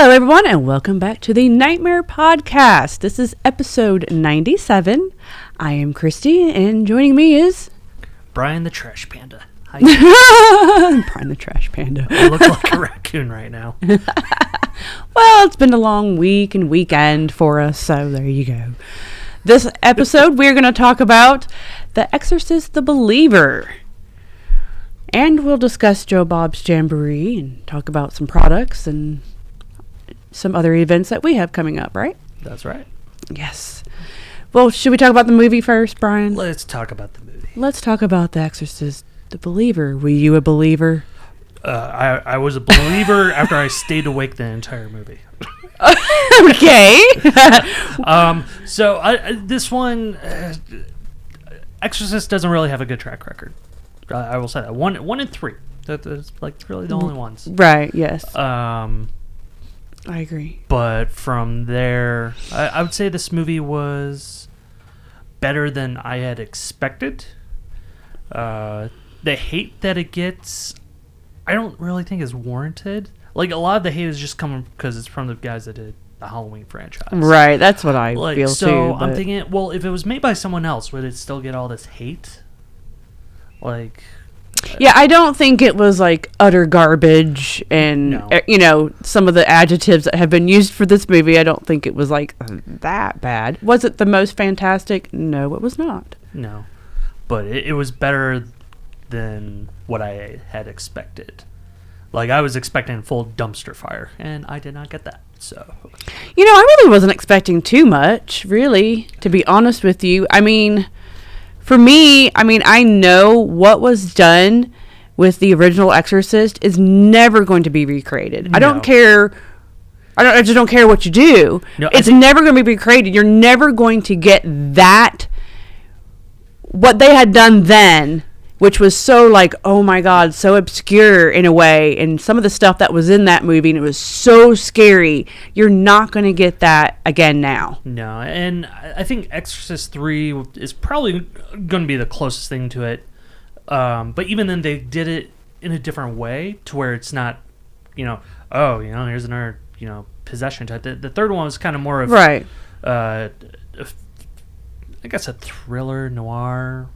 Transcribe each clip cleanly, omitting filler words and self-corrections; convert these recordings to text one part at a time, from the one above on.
Hello, everyone, and welcome back to the Nightmare Podcast. This is episode 97. I am Christy, and joining me is... Brian the Trash Panda. Hi. Brian the Trash Panda. I look like a raccoon right now. Well, it's been a long week and weekend for us, so there you go. This episode, we're going to talk about The Exorcist, the Believer. And we'll discuss Joe Bob's Jamboree and talk about some products and some other events that we have coming up, right? That's right. Yes. Well, should we talk about the movie first, Brian? Let's talk about the movie. Let's talk about The Exorcist, the Believer. Were you a believer? I was a believer after I stayed awake the entire movie. Okay. This one, Exorcist doesn't really have a good track record. I will say that. One and three. That's like really the only ones. Right, yes. I agree. But from there, I would say this movie was better than I had expected. The hate that it gets, I don't really think is warranted. Like, a lot of the hate is just coming because it's from the guys that did the Halloween franchise. Right, that's what I feel too. So I'm thinking, well, if it was made by someone else, would it still get all this hate? Like... Yeah, I don't think it was like utter garbage and, some of the adjectives that have been used for this movie, I don't think it was like that bad. Was it the most fantastic? No, it was not. No, but it was better than what I had expected. Like, I was expecting full dumpster fire, and I did not get that, so. I really wasn't expecting too much, really, to be honest with you. I mean... For me, I know what was done with the original Exorcist is never going to be recreated. No. I don't care. I just don't care what you do. No, it's never going to be recreated. You're never going to get that, what they had done then, which was so like, oh my God, so obscure in a way. And some of the stuff that was in that movie, and it was so scary. You're not going to get that again now. No, and I think Exorcist 3 is probably going to be the closest thing to it. But even then, they did it in a different way to where it's not, here's another, possession type. The third one was kind of more of, right. I guess a thriller, noir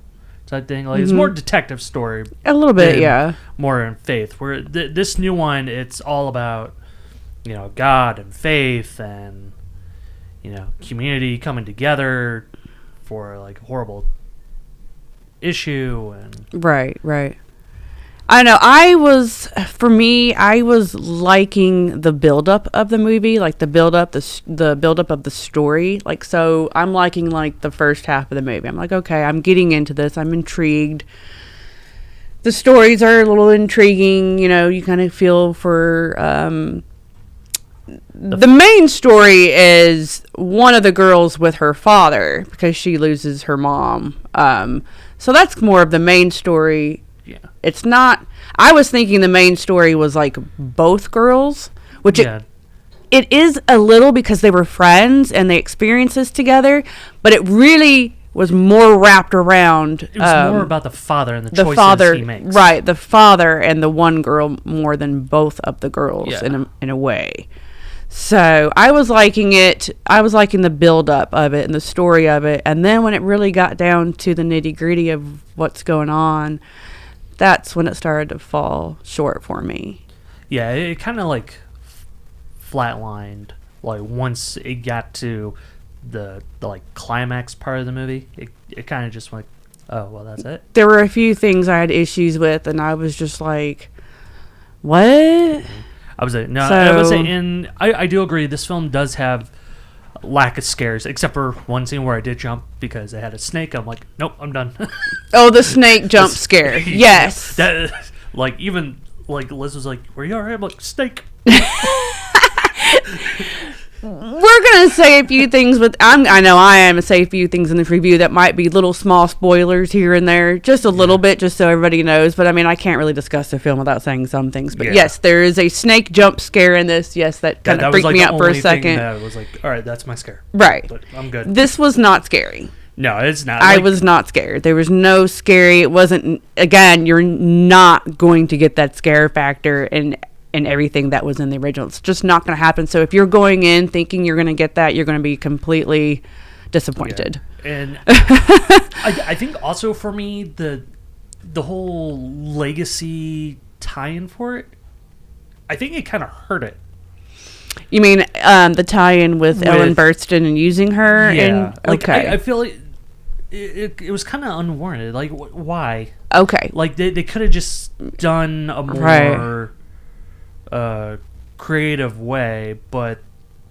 type thing. Like, it's more detective story. A little bit, yeah. More in faith. Where this new one, it's all about, God and faith and, community coming together for, like, a horrible issue. And Right. I know. I was liking the buildup of the movie, like the buildup of the story. Like, so I'm liking like the first half of the movie. I'm like, okay, I'm getting into this. I'm intrigued. The stories are a little intriguing. You kind of feel for, the main story is one of the girls with her father because she loses her mom. So that's more of the main story. Yeah. It's not... I was thinking the main story was, like, both girls, which it is a little because they were friends and they experienced this together, but it really was more wrapped around... It was more about the father and the choices he makes. Right, the father and the one girl more than both of the girls in a way. So I was liking it. I was liking the build-up of it and the story of it, and then when it really got down to the nitty-gritty of what's going on... That's when it started to fall short for me. Yeah, it kind of like flatlined. Like once it got to the like climax part of the movie, it kind of just went, oh well, that's it. There were a few things I had issues with, and I was just like, what? I was like, no, I would say, and I do agree. This film does have lack of scares, except for one scene where I did jump because I had a snake. I'm like, nope, I'm done. Oh, the snake jump scare. Yes. That, like, even like Liz was like, were you alright? I'm like, snake. We're gonna say a few things I know I am say a few things in this review that might be little small spoilers here and there, just a little bit, just so everybody knows. But I can't really discuss the film without saying some things. But yes, there is a snake jump scare in this. Yes, that kind of freaked me out for a second. That was like, all right, that's my scare. Right, but I'm good. This was not scary. No, it's not. I was not scared. There was no scary. It wasn't. Again, you're not going to get that scare factor, and in everything that was in the original. It's just not going to happen. So if you're going in thinking you're going to get that, you're going to be completely disappointed. Yeah. And I think also for me, the whole legacy tie-in for it, I think it kind of hurt it. You mean the tie-in with Ellen Burstyn and using her? Yeah. Okay. I feel like it was kind of unwarranted. Like, why? Okay. Like, they could have just done a more creative way, but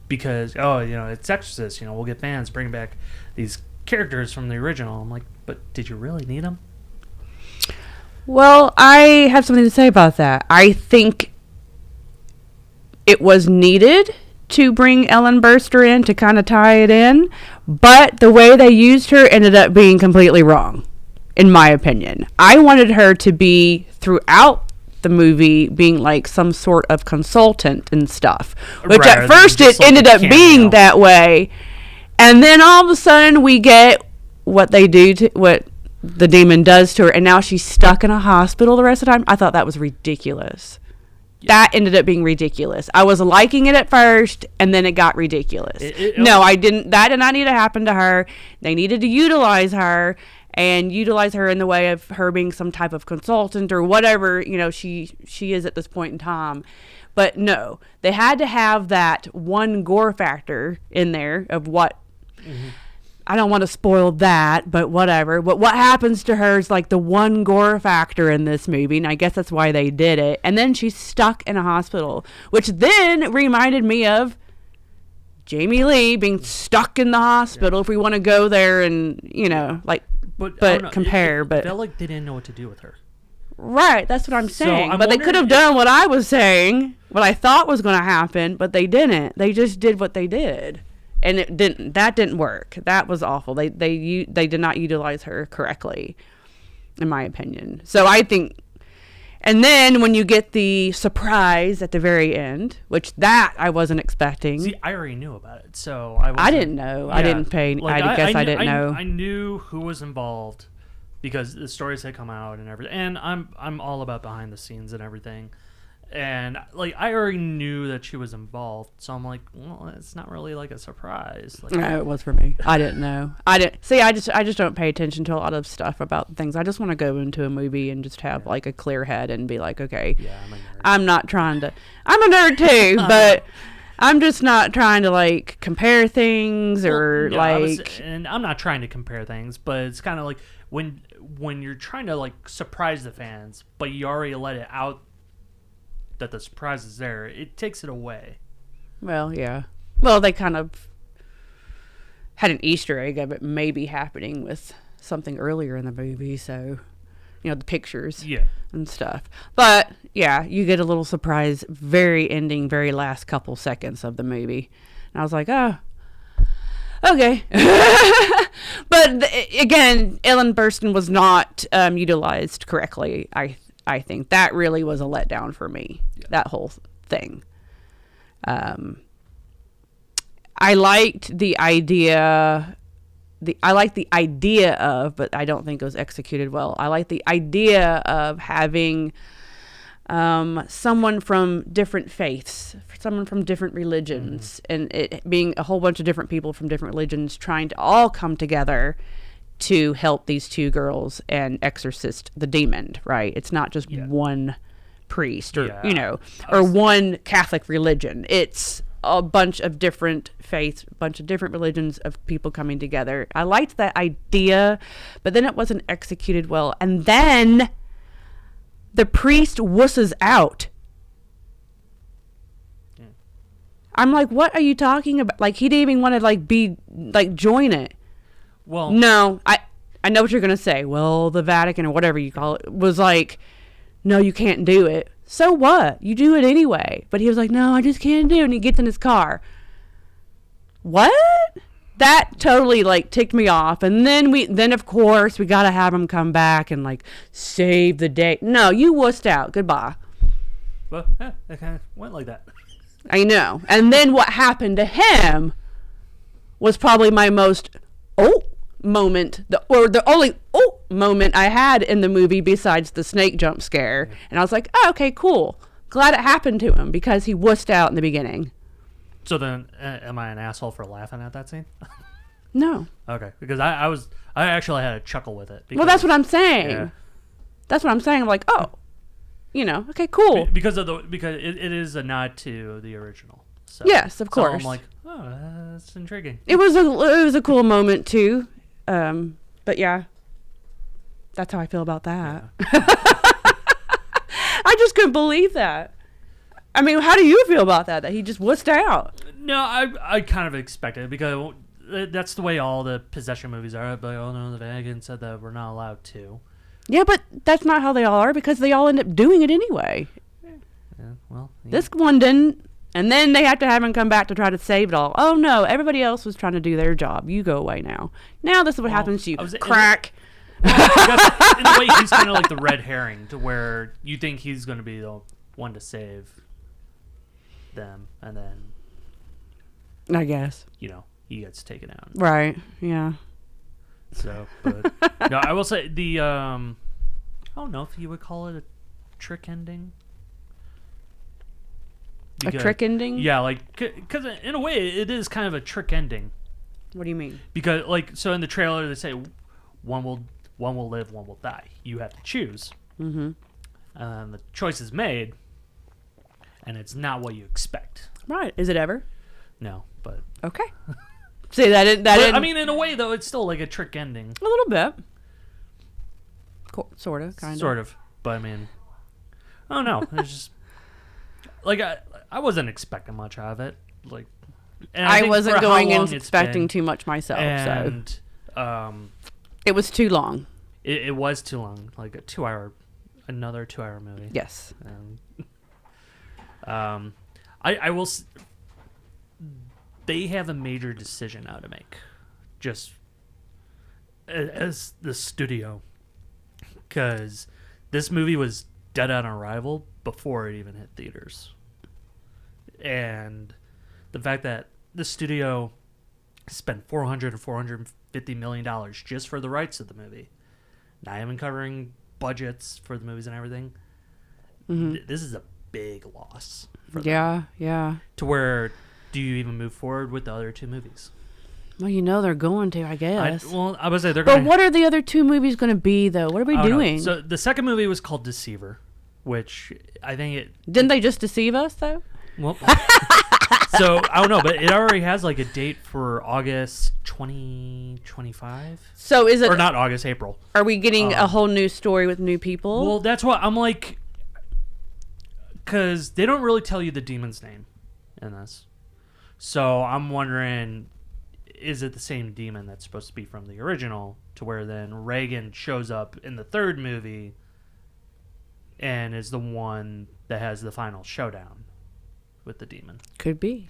because, it's Exorcist, we'll get fans, bring back these characters from the original. I'm like, but did you really need them? Well, I have something to say about that. I think it was needed to bring Ellen Burstyn in to kind of tie it in, but the way they used her ended up being completely wrong, in my opinion. I wanted her to be throughout the movie being like some sort of consultant and stuff, which at first it ended up being that way, and then all of a sudden we get what they do to what the demon does to her, and now she's stuck in a hospital the rest of the time. I thought that was ridiculous. That ended up being ridiculous. I was liking it at first, and then it got ridiculous. No, I didn't. That did not need to happen to her. They needed to utilize her and utilize her in the way of her being some type of consultant or whatever, she is at this point in time. But no, they had to have that one gore factor in there of what... Mm-hmm. I don't want to spoil that, but whatever. But what happens to her is like the one gore factor in this movie, and I guess that's why they did it. And then she's stuck in a hospital, which then reminded me of Jamie Lee being stuck in the hospital. Yeah. If we want to go there and, but compare. It felt like they didn't know what to do with her. Right, that's what I'm saying. But they could have done what I was saying, what I thought was going to happen, but they didn't. They just did what they did. And that didn't work. That was awful. They did not utilize her correctly, in my opinion. So I think, and then when you get the surprise at the very end, which that I wasn't expecting. See, I already knew about it, so I didn't know. Yeah, I didn't pay. Like, I didn't know. I knew who was involved because the stories had come out and everything. And I'm all about behind the scenes and everything. And I already knew that she was involved, so I'm like, well, it's not really like a surprise. No, it was for me. I didn't know. I just don't pay attention to a lot of stuff about things. I just want to go into a movie and just have a clear head and be like, okay, I'm a nerd. I'm not trying to. I'm a nerd too, but I'm just not trying to compare things or and I'm not trying to compare things, but it's kind of like when you're trying to surprise the fans, but you already let it out that the surprise is there, it takes it away. Well, yeah. Well, they kind of had an Easter egg of it maybe happening with something earlier in the movie, so, the pictures and stuff. But, yeah, you get a little surprise very last couple seconds of the movie. And I was like, oh, okay. But, again, Ellen Burstyn was not utilized correctly, I think. That really was a letdown for me, that whole thing. I liked the idea of, but I don't think it was executed well. I like the idea of having someone from different faiths, someone from different religions, and it being a whole bunch of different people from different religions trying to all come together to help these two girls and exorcist the demon, right? It's not just one priest or, or one Catholic religion. It's a bunch of different faiths, a bunch of different religions of people coming together. I liked that idea, but then it wasn't executed well. And then the priest wusses out. I'm like, what are you talking about? He didn't even want to join it. Well, no, I know what you're going to say. Well, the Vatican or whatever you call it was like, no, you can't do it. So what? You do it anyway. But he was like, no, I just can't do it. And he gets in his car. What? That totally ticked me off. And then of course we got to have him come back and save the day. No, you wussed out. Goodbye. Well, it kind of went like that. I know. And then what happened to him was probably my most moment, the only moment I had in the movie besides the snake jump scare. And I was like, oh, okay, cool. glad it happened to him because he wussed out in the beginning. So then, am I an asshole for laughing at that scene? No. Okay, because I actually had a chuckle with it. Well, that's what I'm saying. Yeah. That's what I'm saying. I'm like, oh, okay, cool. Because it is a nod to the original. So, yes, of course. So I'm like, oh, that's intriguing. It was a cool moment too. But yeah, that's how I feel about that. Yeah. I just couldn't believe that. I mean, how do you feel about that? That he just wussed out? No, I kind of expected it because that's the way all the possession movies are. But oh no, the Vatican said that we're not allowed to. Yeah, but that's not how they all are because they all end up doing it anyway. Yeah, well, yeah. This one didn't. And then they have to have him come back to try to save it all. Oh, no, everybody else was trying to do their job. You go away now. Now this is what happens to you. Crack. In a way, he's kind of like the red herring to where you think he's going to be the one to save them. And then, I guess. He gets taken out. Right, yeah. So, but no, I will say the, I don't know if you would call it a trick ending. A trick ending? Yeah, because in a way, it is kind of a trick ending. What do you mean? Because, so in the trailer, they say one will live, one will die. You have to choose. Mm-hmm. And the choice is made, and it's not what you expect. Right. Is it ever? No, but... Okay. See, that I mean, in a way, though, it's still like a trick ending. A little bit. Sort of, kind of. Sort of. But, I mean... I don't know. It's just... I wasn't expecting much out of it. I wasn't going in expecting too much myself. And, it was too long. It was too long. Like another 2-hour movie. Yes. I will... They have a major decision now to make. Just as the studio. Because this movie was dead on arrival before it even hit theaters. And the fact that the studio spent $400 or $450 million just for the rights of the movie, not even covering budgets for the movies and everything, this is a big loss for them. Yeah. To where, do you even move forward with the other two movies? Well, they're going to, I guess. I would say they're going to... But what are the other two movies going to be, though? What are we doing? So the second movie was called Deceiver, which I think it... Didn't they just deceive us, though? Well, so I don't know, but it already has a date for August 2025. So is it... Or not August, April. Are we getting a whole new story with new people? Well, that's what I'm like... Because they don't really tell you the demon's name in this. So I'm wondering, is it the same demon that's supposed to be from the original, to where then Reagan shows up in the third movie and is the one that has the final showdown with the demon? Could be.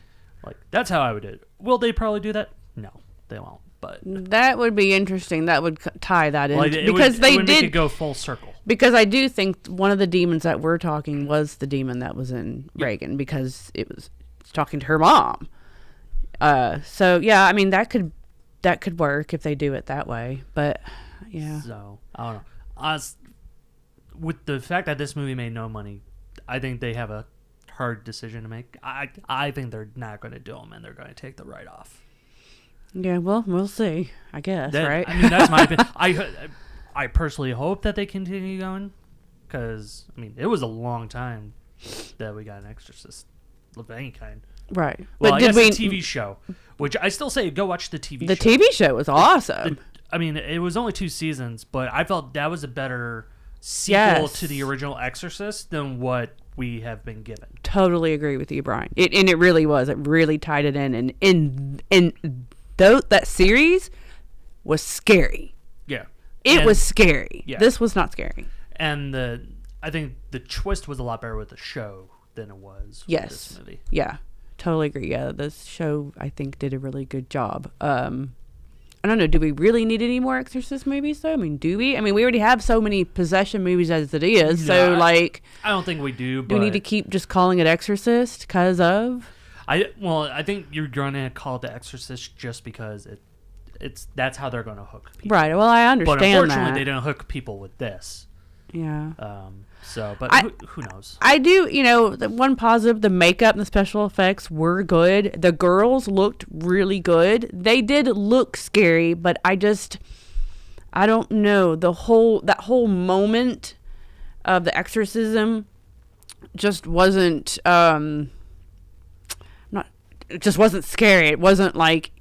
That's how I would do it. Will they probably do that? No, they won't. But that would be interesting. That would tie that in because they did make it go full circle. Because I do think one of the demons that we're talking was the demon that was in Reagan, because it's talking to her mom. So yeah, I mean that could work if they do it that way. But yeah. So I don't know. With the fact that this movie made no money, I think they have a hard decision to make. I think they're not going to do them, and they're going to take the write off. Yeah, well, we'll see. I guess, right? I mean, that's my opinion. I personally hope that they continue going, because I mean, it was a long time that we got an Exorcist of any kind. Right. Well, I guess the TV show, which I still say go watch the TV show. The TV show was awesome. I mean, it was only 2 seasons, but I felt that was a better sequel to the original Exorcist than what we have been given. Totally agree with you, Brian. It really was. It really tied it in. And that series was scary. Yeah. It was scary. Yeah. This was not scary. And I think the twist was a lot better with the show than it was with this movie. Yeah. Totally agree. Yeah, this show, I think, did a really good job. I don't know. Do we really need any more Exorcist movies, though? I mean, do we? I mean, we already have so many possession movies as it is. No, so, I don't think we do. Do we need to keep just calling it Exorcist because of? I think you're going to call it The Exorcist just because that's how they're going to hook people. Right. Well, I understand that. But unfortunately, that. they didn't hook people with this. Yeah. But who knows? I do, the one positive, the makeup and the special effects were good. The girls looked really good. They did look scary, but I don't know. That whole moment of the exorcism just wasn't, it just wasn't scary. It wasn't like,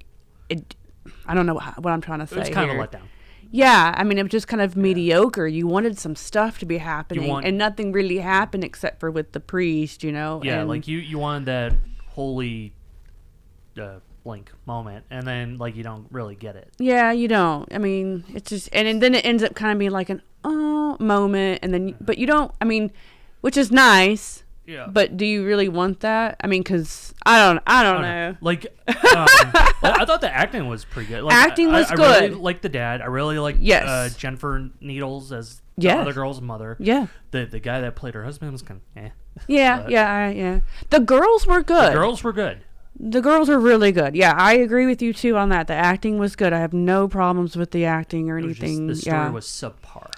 I don't know what I'm trying to say. It was kind here. of a letdown. Yeah, I mean, it was just kind of mediocre. You wanted some stuff to be happening, and nothing really happened except for with the priest, Yeah, and like you wanted that holy blink moment, and then like you don't really get it. Yeah, you don't. I mean, it's just, and then it ends up kind of being like an moment, and then, but you don't. I mean, which is nice. Yeah. But do you really want that? I mean, because I don't know. Like, I thought the acting was pretty good. Like, Acting was I good. really liked the dad. I really liked Jennifer Needles as the other girl's mother. Yeah. The guy that played her husband was kind of Yeah. The girls were good. The girls were really good. Yeah, I agree with you too on that. The acting was good. I have no problems with the acting or anything. The story was subpar.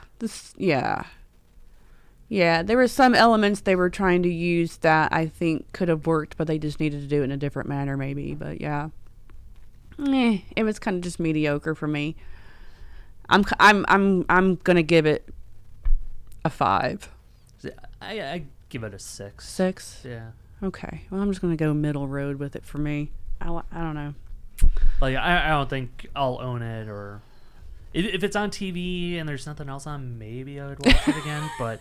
Yeah, there were some elements they were trying to use that I think could have worked, but they just needed to do it in a different manner, maybe. But yeah, it was kind of just mediocre for me. I'm gonna give it a 5. I give it a 6. 6. Yeah. Okay. Well, I'm just gonna go middle road with it for me. I don't know. Like I don't think I'll own it, or if it's on TV and there's nothing else on, maybe I would watch it again. But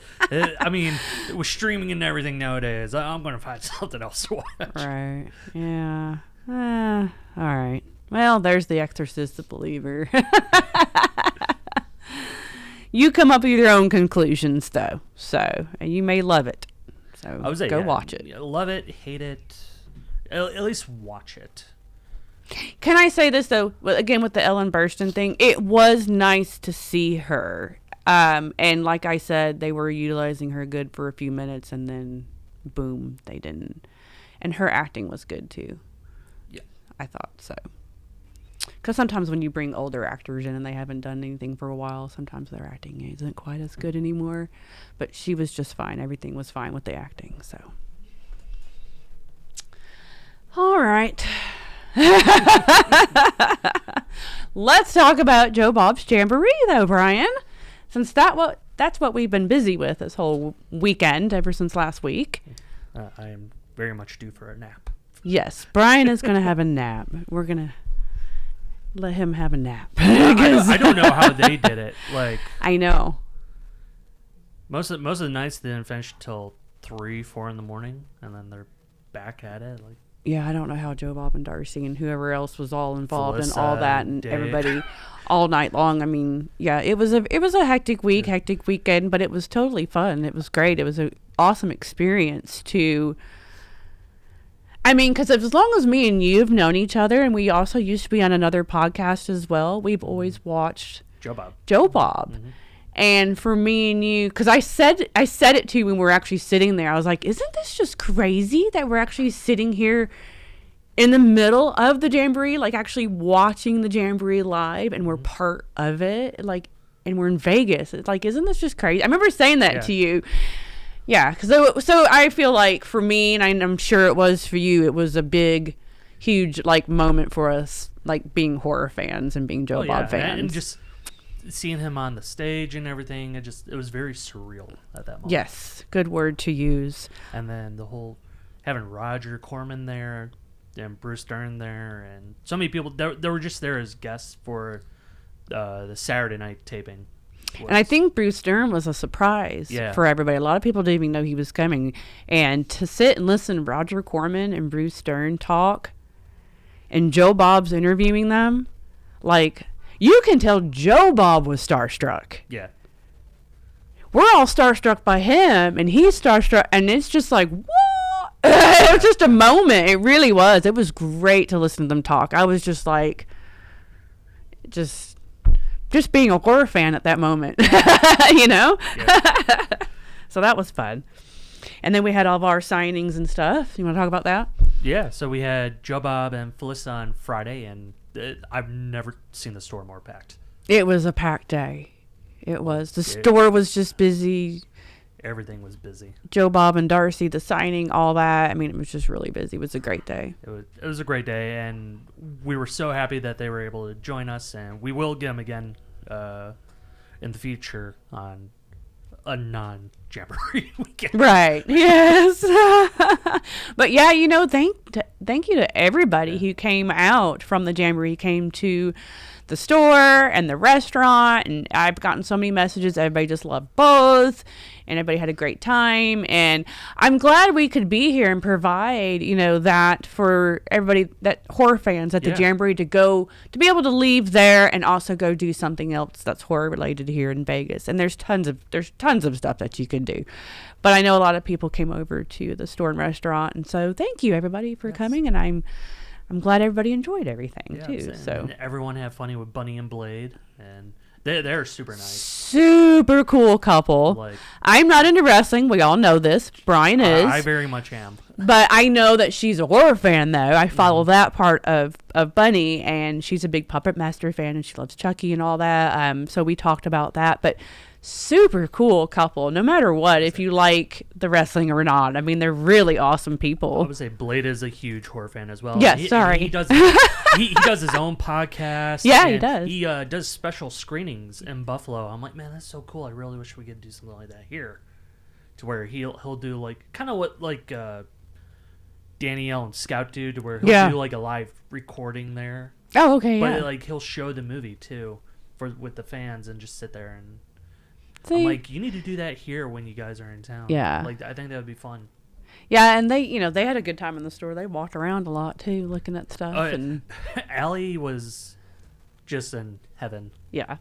I mean, with streaming and everything nowadays, I'm going to find something else to watch. Right. Yeah. All right. Well, there's The Exorcist, The Believer. You come up with your own conclusions, though. So you may love it. So I would say, go watch it. Love it, hate it. At least watch it. Can I say this, though? Again, with the Ellen Burstyn thing, it was nice to see her. And like I said, they were utilizing her good for a few minutes, and then, boom, they didn't. And her acting was good, too. Yeah. I thought so. Because sometimes when you bring older actors in and they haven't done anything for a while, sometimes their acting isn't quite as good anymore. But she was just fine. Everything was fine with the acting, so. All right. Let's talk about Joe Bob's Jamboree, though, Brian. Since that's what we've been busy with this whole weekend, ever since last week. I am very much due for a nap. Yes, Brian is going to have a nap. We're going to let him have a nap. I don't know how they did it. Like, I know. Most of the nights they didn't finish till 3-4 in the morning, and then they're back at it. Like, yeah, I don't know how Joe Bob and Darcy and whoever else was all involved in all that, and Dave. Everybody all night long. I mean, yeah, it was a hectic week, hectic weekend, but it was totally fun. It was great. It was an awesome experience to. I mean, because as long as me and you have known each other, and we also used to be on another podcast as well, we've always watched Joe Bob. Mm-hmm. And for me and you, because I said it to you when we were actually sitting there. I was like, isn't this just crazy that we're actually sitting here in the middle of the Jamboree, like actually watching the Jamboree live, and we're part of it, like, and we're in Vegas. It's like, isn't this just crazy? I remember saying that to you. Yeah, so I feel like for me, and I'm sure it was for you, it was a big, huge, like, moment for us, like, being horror fans and being Joe Bob fans. And just seeing him on the stage and everything, it was very surreal at that moment. Yes, good word to use. And then the whole having Roger Corman there and Bruce Dern there, and so many people they were just there as guests for the Saturday night taping. And I think Bruce Dern was a surprise for everybody. A lot of people didn't even know he was coming. And to sit and listen to Roger Corman and Bruce Dern talk, and Joe Bob's interviewing them, like, you can tell Joe Bob was starstruck. Yeah. We're all starstruck by him, and he's starstruck, and it's just like, what? It was just a moment. It really was. It was great to listen to them talk. I was just like, just being a horror fan at that moment, you know? Yeah. So that was fun. And then we had all of our signings and stuff. You want to talk about that? Yeah, so we had Joe Bob and Felissa on Friday, and I've never seen the store more packed. It was a packed day. It was. The store was just busy. Everything was busy. Joe, Bob, and Darcy, the signing, all that. I mean, it was just really busy. It was a great day. It was a great day, and we were so happy that they were able to join us, and we will get them again in the future on a non-Jamboree weekend. Right. Yes. But yeah, thank you to everybody who came out from the Jamboree, came to the store and the restaurant, and I've gotten so many messages. Everybody just loved both, and everybody had a great time, and I'm glad we could be here and provide that for everybody, that horror fans at the Jamboree, to be able to leave there and also go do something else that's horror related here in Vegas. And there's tons of stuff that you can do, but I know a lot of people came over to the store and restaurant, and so thank you everybody for coming, and I'm glad everybody enjoyed everything too. So and everyone had fun with Bunny and Blade, and they're super nice, super cool couple. I'm not into wrestling. We all know this. Brian is. I very much am. But I know that she's a horror fan, though. I follow that part of Bunny, and she's a big Puppet Master fan, and she loves Chucky and all that. So we talked about that, but. Super cool couple, no matter what, if you like the wrestling or not. I mean, they're really awesome people. I would say Blade is a huge horror fan as well. Yes, sorry. He does he does his own podcast. Yeah, he does. He does special screenings in Buffalo. I'm like, man, that's so cool. I really wish we could do something like that here, to where he'll do like kind of what like Danielle and Scout do, to where he'll do like a live recording there. Oh, okay, but like he'll show the movie too with the fans and just sit there and. See? I'm like, you need to do that here when you guys are in town. Yeah. Like, I think that would be fun. Yeah, and they had a good time in the store. They walked around a lot, too, looking at stuff. And Allie was just in heaven. Yeah.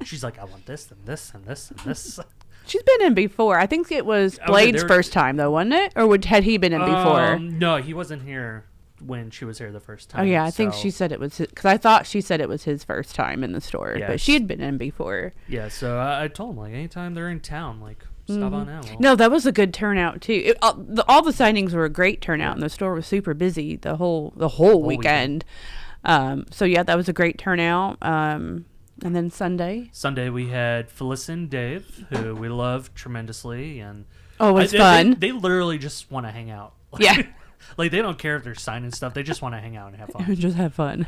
She's like, I want this and this and this and this. She's been in before. I think it was Blade's first time, though, wasn't it? Or had he been in before? No, he wasn't here when she was here the first time. Oh, yeah, I think she said it was because I thought she said it was his first time in the store, but she had been in before. Yeah, so I told him, like, anytime they're in town, like, stop on out. No, that was a good turnout, too. All the signings were a great turnout, and the store was super busy the whole weekend. So, yeah, that was a great turnout. And then Sunday? Sunday, we had Felicity and Dave, who we love tremendously. And it was fun. They literally just want to hang out. Yeah. Like, they don't care if they're signing stuff. They just want to hang out and have fun. Just have fun.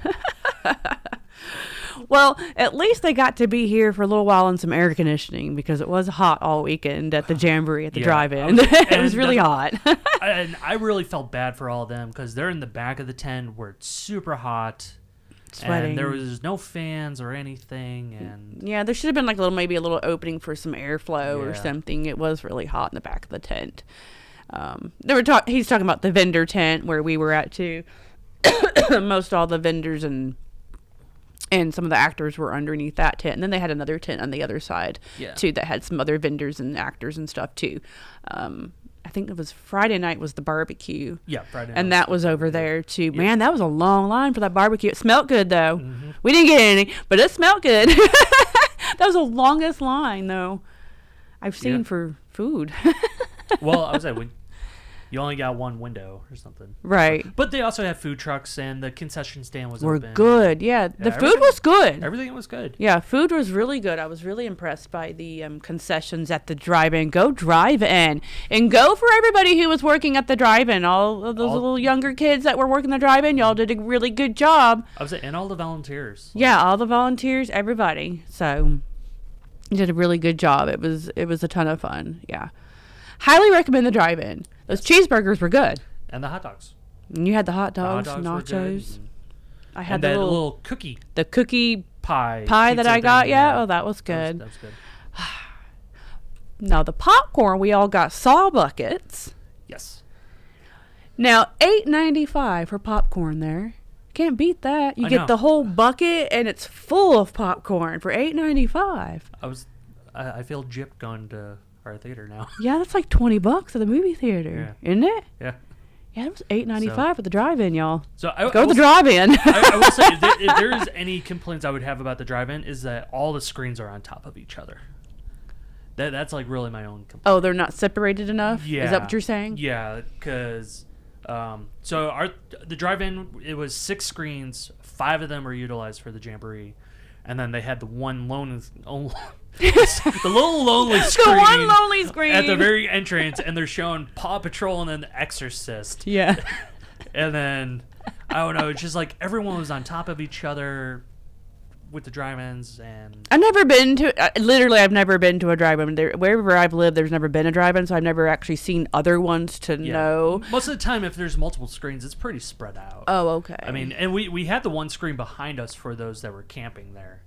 Well, at least they got to be here for a little while in some air conditioning, because it was hot all weekend at the Jamboree at the drive-in. It was really hot. And I really felt bad for all of them, because they're in the back of the tent where it's super hot. Sweating. And there was no fans or anything. And yeah, there should have been maybe a little opening for some airflow or something. It was really hot in the back of the tent. He's talking about the vendor tent where we were at too. Most all the vendors and some of the actors were underneath that tent, and then they had another tent on the other side too that had some other vendors and actors and stuff too. I think it was Friday night was the barbecue. Yeah, Friday night. And that was over there too. Yeah. Man, that was a long line for that barbecue. It smelled good though. Mm-hmm. We didn't get any, but it smelled good. That was the longest line though I've seen for food. Well, I was like, you only got one window or something. Right. But they also have food trucks, and the concession stand was open. Good. Yeah, the food was good. Everything was good. Yeah, food was really good. I was really impressed by the concessions at the drive-in. Go drive-in. And go for everybody who was working at the drive-in. All of those little younger kids that were working the drive-in, y'all did a really good job. I was and all the volunteers. Yeah, all the volunteers, everybody. So, you did a really good job. It was a ton of fun. Yeah. Highly recommend the drive-in. Those cheeseburgers were good. And the hot dogs. And you had the hot dogs, nachos. I had the little cookie. The cookie pie that I got. Yeah. Oh, that was good. That was good. Now, the popcorn, we all got Saw buckets. Yes. Now, $8.95 for popcorn there. Can't beat that. You get the whole bucket, and it's full of popcorn for $8.95. I feel gypped going to our theater now. Yeah, that's like $20 at the movie theater, isn't it? Yeah. Yeah, it was $8.95 at the drive-in, y'all. So go to the drive-in. I will say, if there is any complaints I would have about the drive-in, is that all the screens are on top of each other. That's like really my own complaint. Oh, they're not separated enough? Yeah. Is that what you're saying? Yeah, because the drive-in, it was 6 screens. 5 of them were utilized for the Jamboree. and then they had the one lone, the little lonely screen, the one lonely screen at the very entrance, and they're showing Paw Patrol and then The Exorcist. Yeah. And then I don't know, it's just like everyone was on top of each other with the drive-ins. And I've never been to literally I've never been to a drive-in. Wherever I've lived, there's never been a drive-in, so I've never actually seen other ones to know. Most of the time, if there's multiple screens, it's pretty spread out. Oh, okay. I mean, and we had the one screen behind us for those that were camping there.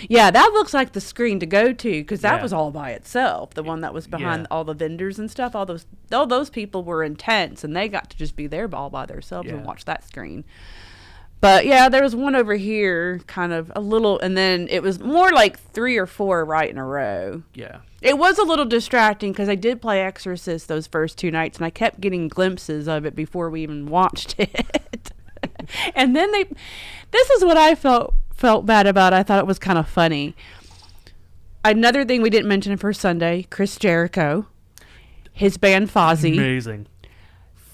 Yeah, that looks like the screen to go to, because that was all by itself. The one that was behind Yeah. all the vendors and stuff. All those people were intense, and they got to just be there all by themselves and watch that screen. But yeah, there was one over here, kind of a little, and then it was more like 3 or 4 right in a row. Yeah. It was a little distracting because I did play Exorcist those first 2 nights, and I kept getting glimpses of it before we even watched it. And then this is what I felt bad about. I thought it was kind of funny. Another thing we didn't mention for Sunday, Chris Jericho, his band Fozzy. Amazing.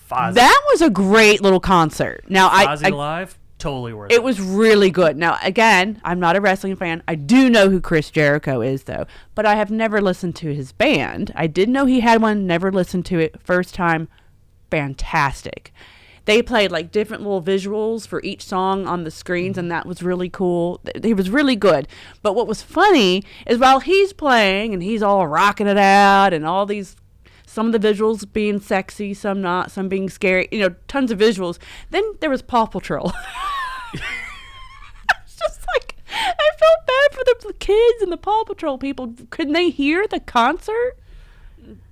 Fozzy. That was a great little concert. Now Fozzy Live, totally worth it. It was really good. Now, again, I'm not a wrestling fan. I do know who Chris Jericho is, though, but I have never listened to his band. I did know he had one, never listened to it. First time, fantastic. They played like different little visuals for each song on the screens, and that was really cool. He was really good. But what was funny is while he's playing and he's all rocking it out and all these, some of the visuals being sexy, some not, some being scary, tons of visuals. Then there was Paw Patrol. It's just like, I felt bad for the kids and the Paw Patrol people. Couldn't they hear the concert?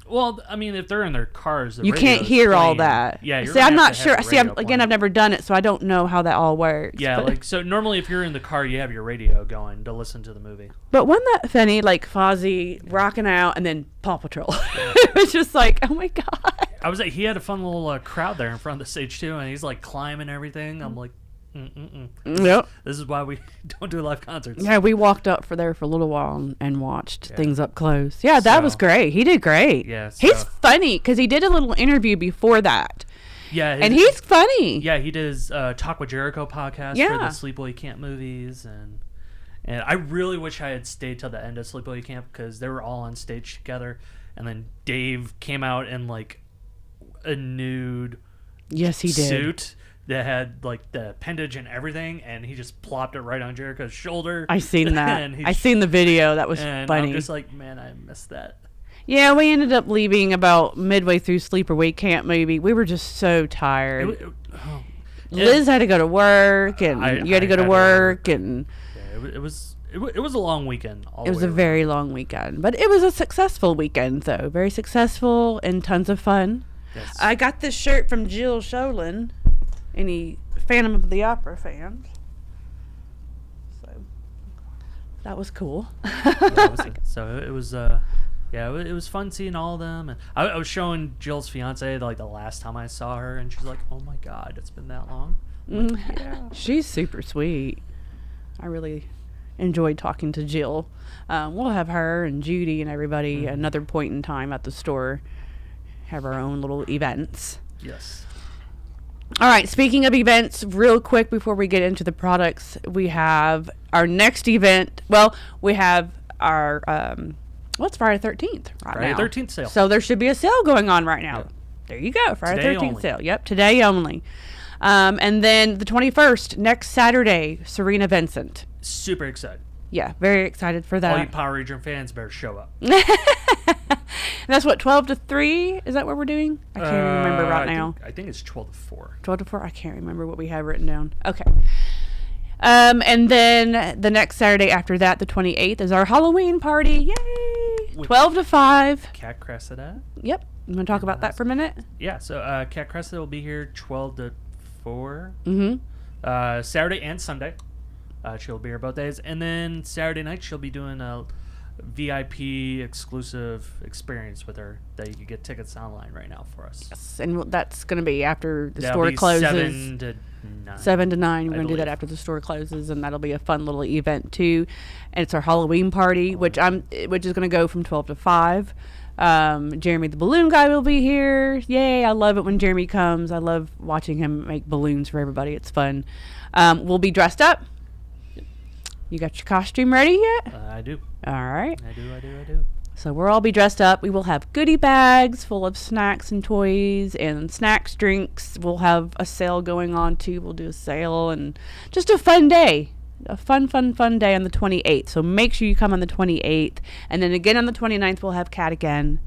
Well, I mean, if they're in their cars, you can't hear all that. Yeah, see, I'm not sure. See, again, I've never done it, so I don't know how that all works. Yeah, like, so normally if you're in the car, you have your radio going to listen to the movie. But wasn't that funny, like Fozzy rocking out and then Paw Patrol? It was just like, oh my God. I was like, he had a fun little crowd there in front of the stage too, and he's like climbing everything. I'm like, Yep. This is why we don't do live concerts. Yeah, we walked up there for a little while and watched things up close. Yeah, that was great. He did great. Yeah, he's funny because he did a little interview before that. Yeah, and he's funny. Yeah, he did his Talk with Jericho podcast for the Sleepaway Camp movies, and I really wish I had stayed till the end of Sleepaway Camp because they were all on stage together, and then Dave came out in like a nude suit that had like the appendage and everything, and he just plopped it right on Jericho's shoulder. I seen that. I seen the video. That was and funny. I'm just like, man, I missed that. Yeah, we ended up leaving about midway through Sleepaway Camp movie. We were just so tired. Liz had to go to work, and you had to go to work, and it was a long weekend. It was a very long weekend, but it was a successful weekend, though. Very successful and tons of fun. Yes. I got this shirt from Jill Sholin. Any Phantom of the Opera fans? So that was cool. So it was it was fun seeing all of them, and I was showing Jill's fiance like the last time I saw her, and she's like, "Oh my God, it's been that long." Like, yeah, she's super sweet. I really enjoyed talking to Jill. We'll have her and Judy and everybody another point in time at the store. Have our own little events. Yes. All right, speaking of events, real quick before we get into the products, we have our next event. Well, we have our, it's Friday the 13th right Friday now. Friday the 13th sale. So there should be a sale going on right now. Yep. There you go, Friday the 13th sale. Yep, today only. And then the 21st, next Saturday, Serena Vincent. Super excited. Yeah, very excited for that. All you Power Ranger fans better show up. That's what, 12 to 3? Is that what we're doing? I can't remember right now. I think it's 12 to 4. 12 to 4? I can't remember what we have written down. Okay. And then the next Saturday after that, the 28th, is our Halloween party. Yay! 12 to 5. Cat Cressida. Yep. You want to talk about that for a minute? Yeah, so Cat Cressida will be here 12 to 4. Mm-hmm. Saturday and Sunday. She'll be here both days. And then Saturday night, she'll be doing a VIP exclusive experience with her that you can get tickets online right now for us. Yes, and that's going to be after the store closes. 7 to 9. 7 to 9. We're going to do that after the store closes, and that'll be a fun little event too. And it's our Halloween party, which is going to go from 12 to 5. Jeremy the balloon guy will be here. Yay, I love it when Jeremy comes. I love watching him make balloons for everybody. It's fun. We'll be dressed up. You got your costume ready yet? I do. All right. I do. So we'll all be dressed up. We will have goodie bags full of snacks and toys and snacks, drinks. We'll have a sale going on too. We'll do a sale and just a fun day. A fun day on the 28th. So make sure you come on the 28th. And then again on the 29th, we'll have Cat again.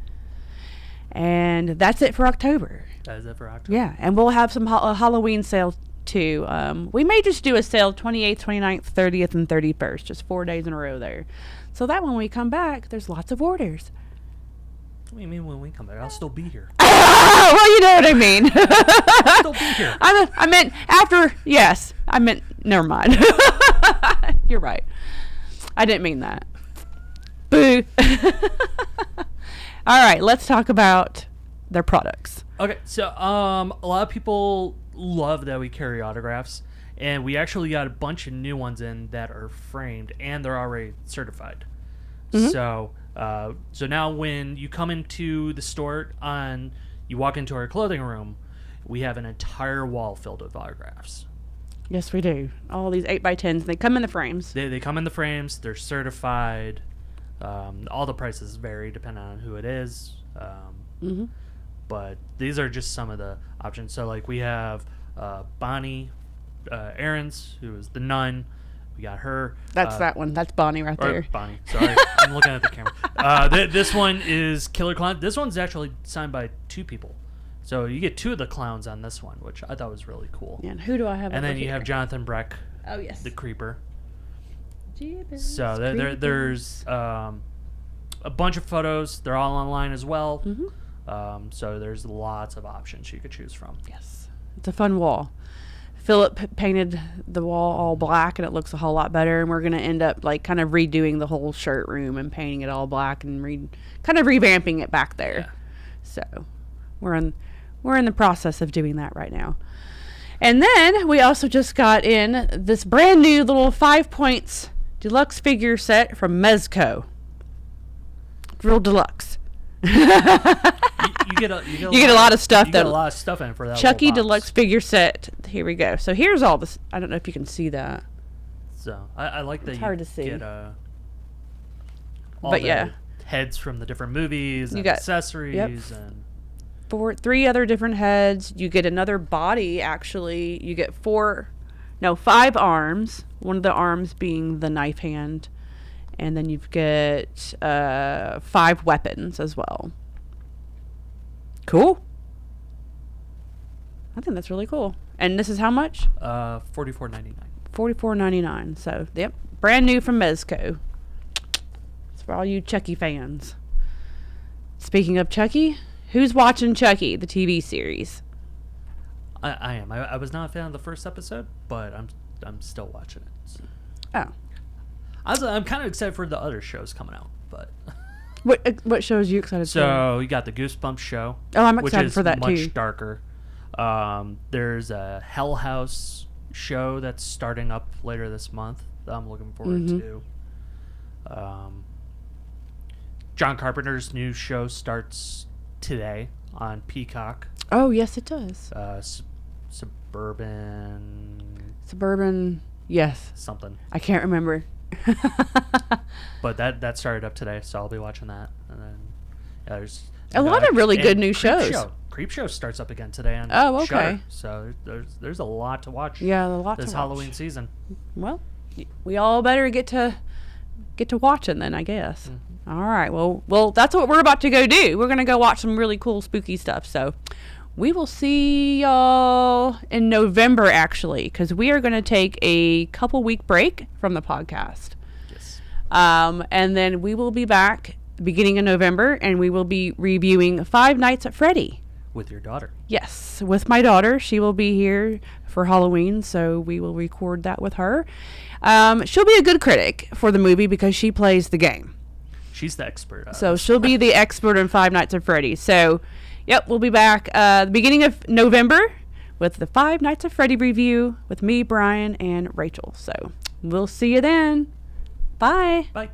And that's it for October. That is it for October. Yeah. And we'll have some Halloween sale too. We may just do a sale 28th, 29th, 30th, and 31st. Just 4 days in a row there. So that when we come back, there's lots of orders. What do you mean when we come back? I'll still be here. Well, you know what I mean. I'll still be here. I meant after. Yes, I meant. Never mind. You're right. I didn't mean that. Boo. All right, let's talk about their products. Okay, so a lot of people love that we carry autographs, and we actually got a bunch of new ones in that are framed and they're already certified. Mm-hmm. So now when you come into the store you walk into our clothing room, we have an entire wall filled with autographs. Yes, we do. All these 8x10s. They come in the frames. They come in the frames. They're certified. All the prices vary depending on who it is. Mm-hmm. But these are just some of the options. So, like, we have Bonnie Aarons, who is the nun. We got her. That's that one. That's Bonnie right there. Bonnie. Sorry. I'm looking at the camera. This one is Killer Clown. This one's actually signed by 2 people. So you get 2 of the clowns on this one, which I thought was really cool. Yeah, and who do I have? And then you have Jonathan Breck. Oh, yes. The Creeper. Jeebus So there's a bunch of photos. They're all online as well. Mm-hmm. So there's lots of options you could choose from. Yes. It's a fun wall. Philip painted the wall all black, and it looks a whole lot better. And we're going to end up like kind of redoing the whole shirt room and painting it all black and kind of revamping it back there. Yeah. So we're in the process of doing that right now. And then we also just got in this brand new little 5 points deluxe figure set from Mezco. Real deluxe. You get a lot of stuff. You get a lot of stuff in for that. Chucky deluxe figure set. Here we go. So here's all this. I don't know if you can see that. So I like that. It's hard to see. Get all the heads from the different movies. You got accessories and 3 other different heads. You get another body. Actually, you get 5 arms. One of the arms being the knife hand. And then you get 5 weapons as well. Cool. I think that's really cool. And this is how much? $44.99. $44.99. So, yep, brand new from Mezco. It's for all you Chucky fans. Speaking of Chucky, who's watching Chucky, the TV series? I am. I was not a fan of the first episode, but I'm still watching it. So. Oh. I'm kind of excited for the other shows coming out, but what shows are you excited for? So you got the Goosebumps show. Oh, I'm excited for that too. Which is much darker. There's a Hell House show that's starting up later this month that I'm looking forward to. John Carpenter's new show starts today on Peacock. Oh, yes, it does. Suburban, yes. Something. I can't remember. But that started up today, so I'll be watching that. And then there's a lot of really good new shows. Creepshow starts up again today on okay. Shudder, so there's a lot to watch. Yeah, a lot this to Halloween watch. season. Well, we all better get to watching then, I guess. Mm-hmm. All right. Well, that's what we're about to go do. We're gonna go watch some really cool spooky stuff. So we will see y'all in November, actually, because we are going to take a couple-week break from the podcast. Yes. And then we will be back beginning of November, and we will be reviewing Five Nights at Freddy. With your daughter. Yes, with my daughter. She will be here for Halloween, so we will record that with her. She'll be a good critic for the movie because she plays the game. She's the expert. So she'll be the expert in Five Nights at Freddy. So... Yep, we'll be back the beginning of November with the Five Nights at Freddy review with me, Brian, and Rachel. So we'll see you then. Bye. Bye.